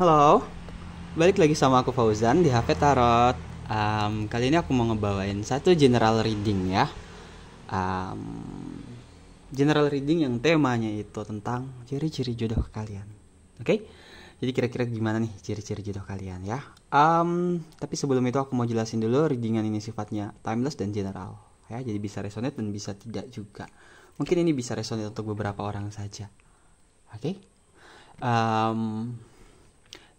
Halo, balik lagi sama aku Fauzan di HP Tarot. Kali ini aku mau ngebawain satu general reading ya. Em, General reading yang temanya itu tentang ciri-ciri jodoh kalian. Oke? Jadi kira-kira gimana nih ciri-ciri jodoh kalian ya? Tapi sebelum itu aku mau jelasin dulu readingan ini sifatnya timeless dan general ya. Jadi bisa resonate dan bisa tidak juga. Mungkin ini bisa resonate untuk beberapa orang saja. Oke? Em,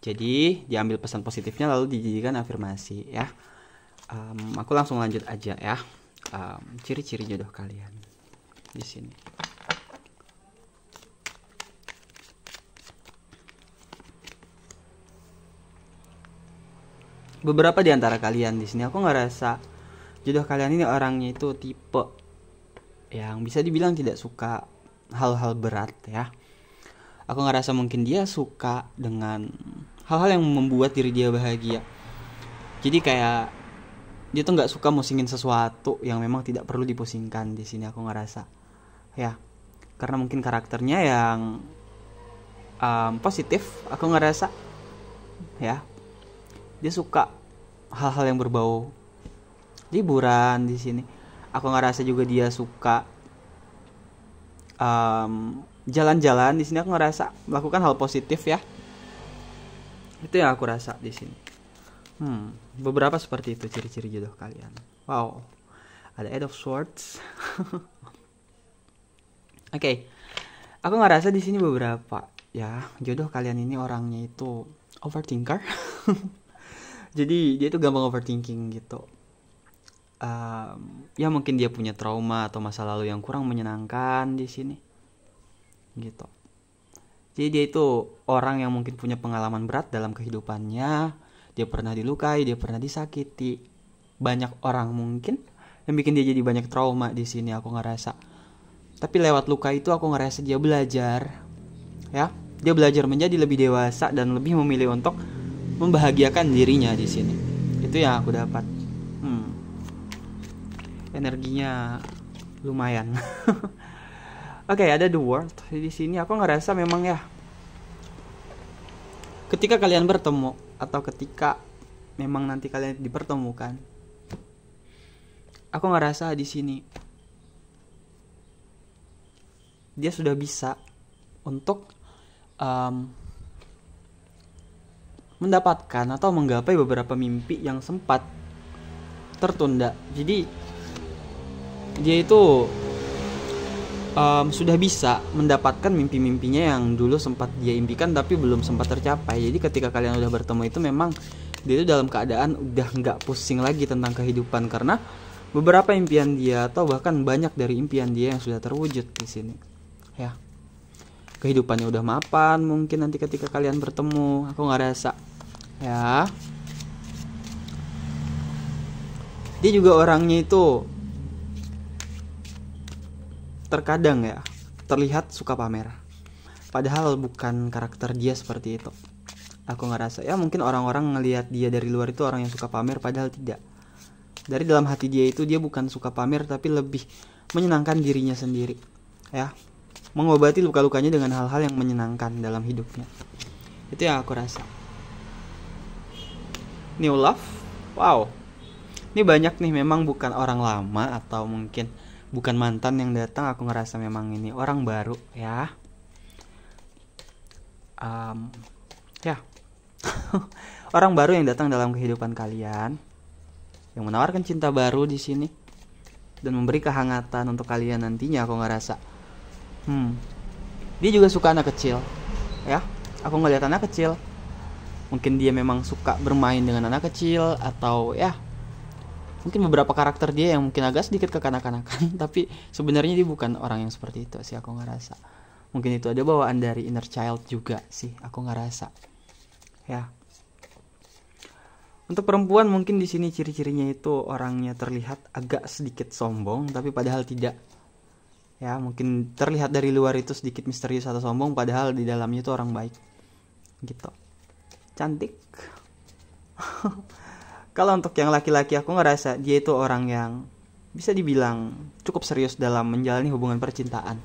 jadi diambil pesan positifnya lalu dijadikan afirmasi ya. Aku langsung lanjut aja ya. Ciri-ciri jodoh kalian di sini. Beberapa di antara kalian di sini aku ngerasa jodoh kalian ini orangnya itu tipe yang bisa dibilang tidak suka hal-hal berat ya. Aku ngerasa mungkin dia suka dengan hal-hal yang membuat diri dia bahagia. Jadi kayak dia tuh nggak suka musingin sesuatu yang memang tidak perlu dipusingkan di sini aku ngerasa ya, karena mungkin karakternya yang positif aku ngerasa ya. Dia suka hal-hal yang berbau liburan di sini. Aku ngerasa juga dia suka jalan-jalan di sini. Aku ngerasa melakukan hal positif ya. Itu yang aku rasa di sini. Beberapa seperti itu ciri-ciri jodoh kalian. Wow, ada Eight of Swords. Oke, aku ngerasa di sini beberapa ya jodoh kalian ini orangnya itu overthinker. Jadi dia itu gampang overthinking gitu. Ya mungkin dia punya trauma atau masa lalu yang kurang menyenangkan di sini, gitu. Jadi dia itu orang yang mungkin punya pengalaman berat dalam kehidupannya. Dia pernah dilukai, dia pernah disakiti. Banyak orang mungkin yang bikin dia jadi banyak trauma di sini aku ngerasa. Tapi lewat luka itu aku ngerasa dia belajar, ya. Dia belajar menjadi lebih dewasa dan lebih memilih untuk membahagiakan dirinya di sini. Itu yang aku dapat. Energinya lumayan. Oke, ada the world di sini. Aku ngerasa memang ya, ketika kalian bertemu atau ketika memang nanti kalian dipertemukan, aku ngerasa di sini dia sudah bisa untuk mendapatkan atau menggapai beberapa mimpi yang sempat tertunda. Jadi dia itu sudah bisa mendapatkan mimpi-mimpinya yang dulu sempat dia impikan tapi belum sempat tercapai. Jadi ketika kalian udah bertemu itu memang dia itu dalam keadaan udah nggak pusing lagi tentang kehidupan, karena beberapa impian dia atau bahkan banyak dari impian dia yang sudah terwujud di sini. Ya, kehidupannya udah mapan mungkin nanti ketika kalian bertemu. Aku nggak rasa ya. Dia juga orangnya itu terkadang ya terlihat suka pamer, padahal bukan karakter dia seperti itu. Aku ngerasa ya mungkin orang-orang ngelihat dia dari luar itu orang yang suka pamer, padahal tidak. Dari dalam hati dia itu dia bukan suka pamer tapi lebih menyenangkan dirinya sendiri ya, mengobati luka-lukanya dengan hal-hal yang menyenangkan dalam hidupnya. Itu yang aku rasa. New love, wow, ini banyak nih, memang bukan orang lama atau mungkin bukan mantan yang datang. Aku ngerasa memang ini orang baru ya. Ya. Orang baru yang datang dalam kehidupan kalian, yang menawarkan cinta baru di sini dan memberi kehangatan untuk kalian nantinya. Aku ngerasa dia juga suka anak kecil ya. Aku ngelihat anak kecil, mungkin dia memang suka bermain dengan anak kecil, atau ya mungkin beberapa karakter dia yang mungkin agak sedikit kekanak-kanakan. Tapi sebenarnya dia bukan orang yang seperti itu sih aku ngerasa. Mungkin itu ada bawaan dari inner child juga sih aku ngerasa ya. Untuk perempuan mungkin di sini ciri-cirinya itu orangnya terlihat agak sedikit sombong tapi padahal tidak ya. Mungkin terlihat dari luar itu sedikit misterius atau sombong, padahal di dalamnya itu orang baik gitu. Cantik. Kalau untuk yang laki-laki aku ngerasa dia itu orang yang bisa dibilang cukup serius dalam menjalani hubungan percintaan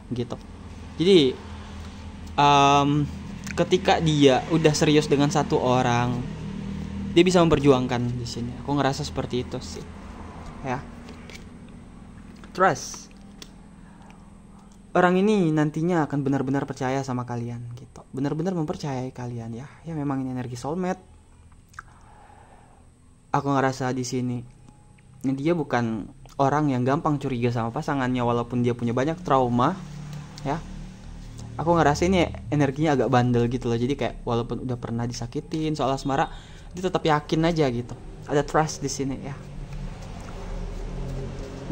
gitu. Jadi ketika dia udah serius dengan satu orang, dia bisa memperjuangkan di sini. Aku ngerasa seperti itu sih. Ya. Trust. Orang ini nantinya akan benar-benar percaya sama kalian gitu. Benar-benar mempercayai kalian ya. Ya memang ini energi soulmate. Aku ngerasa di sini dia bukan orang yang gampang curiga sama pasangannya walaupun dia punya banyak trauma, ya. Aku ngerasa ini energinya agak bandel gitu loh. Jadi kayak walaupun udah pernah disakitin soal asmara, dia tetap yakin aja gitu. Ada trust di sini ya.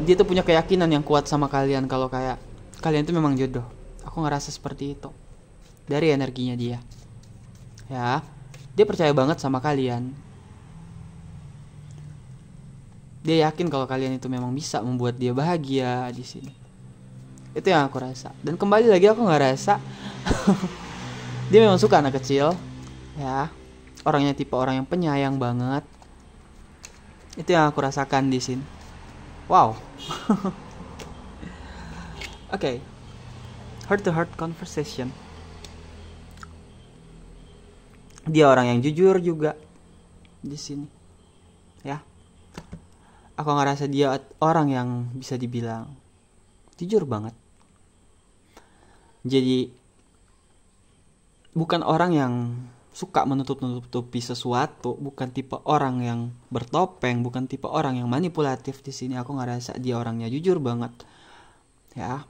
Dia tuh punya keyakinan yang kuat sama kalian kalau kayak kalian itu memang jodoh. Aku ngerasa seperti itu dari energinya dia. Ya, dia percaya banget sama kalian. Dia yakin kalau kalian itu memang bisa membuat dia bahagia di sini. Itu yang aku rasa. Dan kembali lagi aku nggak rasa dia memang suka anak kecil, ya. Orangnya tipe orang yang penyayang banget. Itu yang aku rasakan di sini. Wow. Oke. Heart to heart conversation. Dia orang yang jujur juga di sini. Ya. Aku ngerasa dia orang yang bisa dibilang jujur banget. Jadi bukan orang yang suka menutup-nutupi sesuatu, bukan tipe orang yang bertopeng, bukan tipe orang yang manipulatif di sini. Aku ngerasa dia orangnya jujur banget. Ya.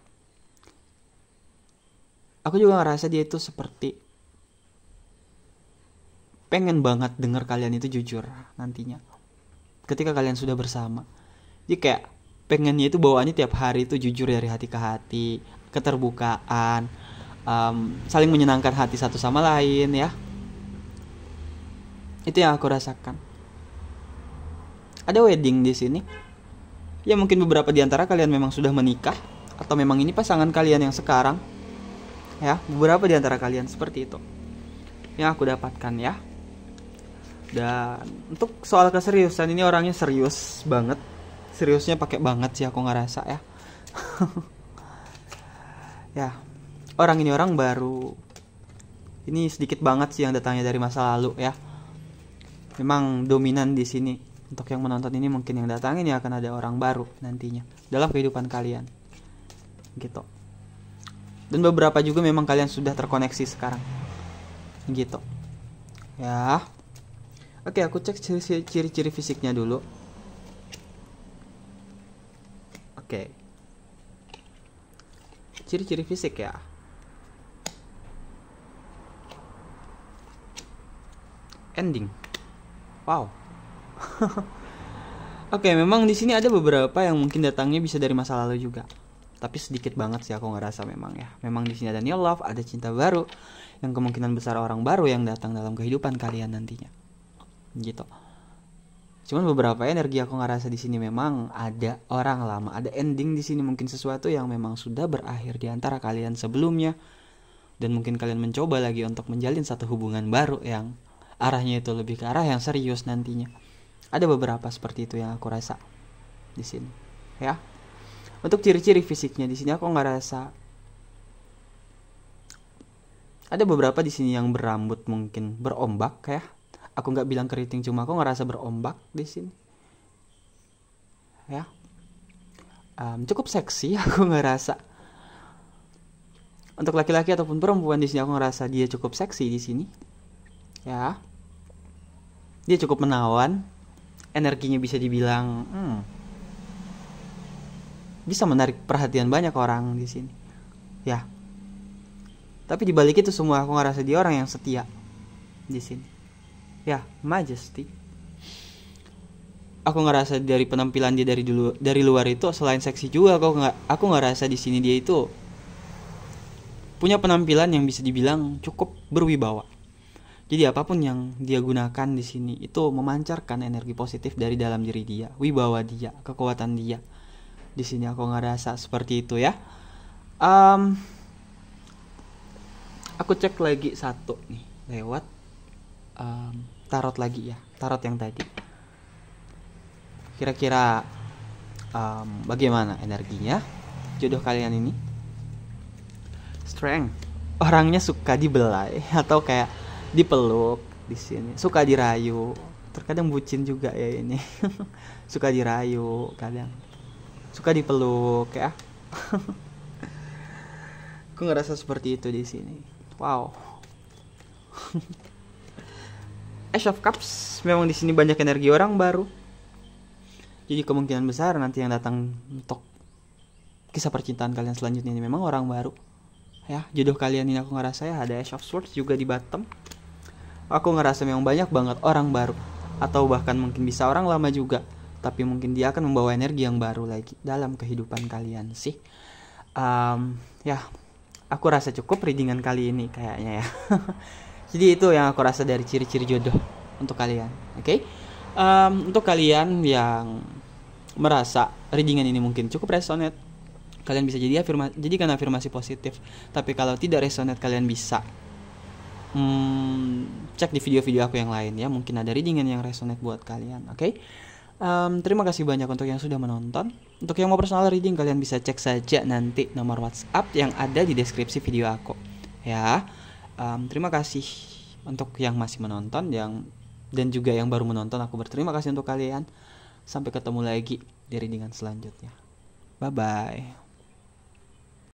Aku juga ngerasa dia itu seperti pengen banget denger kalian itu jujur nantinya. Ketika kalian sudah bersama. Jadi kayak pengennya itu bawaannya tiap hari itu jujur dari hati ke hati, keterbukaan, saling menyenangkan hati satu sama lain ya. Itu yang aku rasakan. Ada wedding di sini. Ya mungkin beberapa di antara kalian memang sudah menikah atau memang ini pasangan kalian yang sekarang. Ya, beberapa di antara kalian seperti itu. Yang aku dapatkan ya. Dan untuk soal keseriusan ini orangnya serius banget. Seriusnya pakai banget sih aku ngerasa ya. Ya, orang ini orang baru. Ini sedikit banget sih yang datangnya dari masa lalu ya. Memang dominan di sini. Untuk yang menonton ini mungkin yang datang ini akan ada orang baru nantinya dalam kehidupan kalian. Gitu. Dan beberapa juga memang kalian sudah terkoneksi sekarang. Gitu. Ya. Oke, aku cek ciri-ciri fisiknya dulu. Oke. Ciri-ciri fisik ya. Ending. Wow. Oke, memang di sini ada beberapa yang mungkin datangnya bisa dari masa lalu juga. Tapi sedikit banget sih aku ngerasa memang ya. Memang di sini ada new love, ada cinta baru yang kemungkinan besar orang baru yang datang dalam kehidupan kalian nantinya. Gitu. Cuman beberapa energi aku ngerasa di sini memang ada orang lama, ada ending di sini, mungkin sesuatu yang memang sudah berakhir di antara kalian sebelumnya dan mungkin kalian mencoba lagi untuk menjalin satu hubungan baru yang arahnya itu lebih ke arah yang serius nantinya. Ada beberapa seperti itu yang aku rasa di sini, ya. Untuk ciri-ciri fisiknya di sini aku ngerasa ada beberapa di sini yang berambut mungkin berombak ya. Aku nggak bilang keriting, cuma aku ngerasa berombak di sini. Ya, cukup seksi aku ngerasa. Untuk laki-laki ataupun perempuan di sini aku ngerasa dia cukup seksi di sini. Ya, dia cukup menawan. Energinya bisa dibilang, bisa menarik perhatian banyak orang di sini. Ya, tapi dibalik itu semua aku ngerasa dia orang yang setia di sini. Ya, majesty. Aku ngerasa dari penampilan dia dari luar itu selain seksi juga aku ngerasa di sini dia itu punya penampilan yang bisa dibilang cukup berwibawa. Jadi apapun yang dia gunakan di sini itu memancarkan energi positif dari dalam diri dia, wibawa dia, kekuatan dia. Di sini aku ngerasa seperti itu ya. Aku cek lagi satu nih lewat tarot lagi ya, tarot yang tadi. Kira-kira bagaimana energinya jodoh kalian ini? Strength. orangnya suka dibelai atau kayak dipeluk di sini, suka dirayu, terkadang bucin juga ya ini. Suka dirayu, kadang suka dipeluk ya. Aku ngerasa seperti itu di sini. Wow. Ace of Cups memang di sini banyak energi orang baru. Jadi kemungkinan besar nanti yang datang untuk kisah percintaan kalian selanjutnya ini memang orang baru. Ya, jodoh kalian ini aku ngerasa ya ada Ace of Swords juga di bottom. Aku ngerasa memang banyak banget orang baru, atau bahkan mungkin bisa orang lama juga, tapi mungkin dia akan membawa energi yang baru lagi dalam kehidupan kalian sih. Ya, aku rasa cukup readingan kali ini kayaknya ya. Jadi itu yang aku rasa dari ciri-ciri jodoh untuk kalian. Oke? Untuk kalian yang merasa readingan ini mungkin cukup resonate, kalian bisa jadikan afirmasi positif. Tapi kalau tidak resonate, kalian bisa cek di video-video aku yang lain ya. Mungkin ada readingan yang resonate buat kalian. Oke? Terima kasih banyak untuk yang sudah menonton. Untuk yang mau personal reading, kalian bisa cek saja nanti nomor WhatsApp yang ada di deskripsi video aku ya. Terima kasih untuk yang masih menonton dan juga yang baru menonton. Aku berterima kasih untuk kalian. Sampai ketemu lagi di readingan selanjutnya. Bye bye.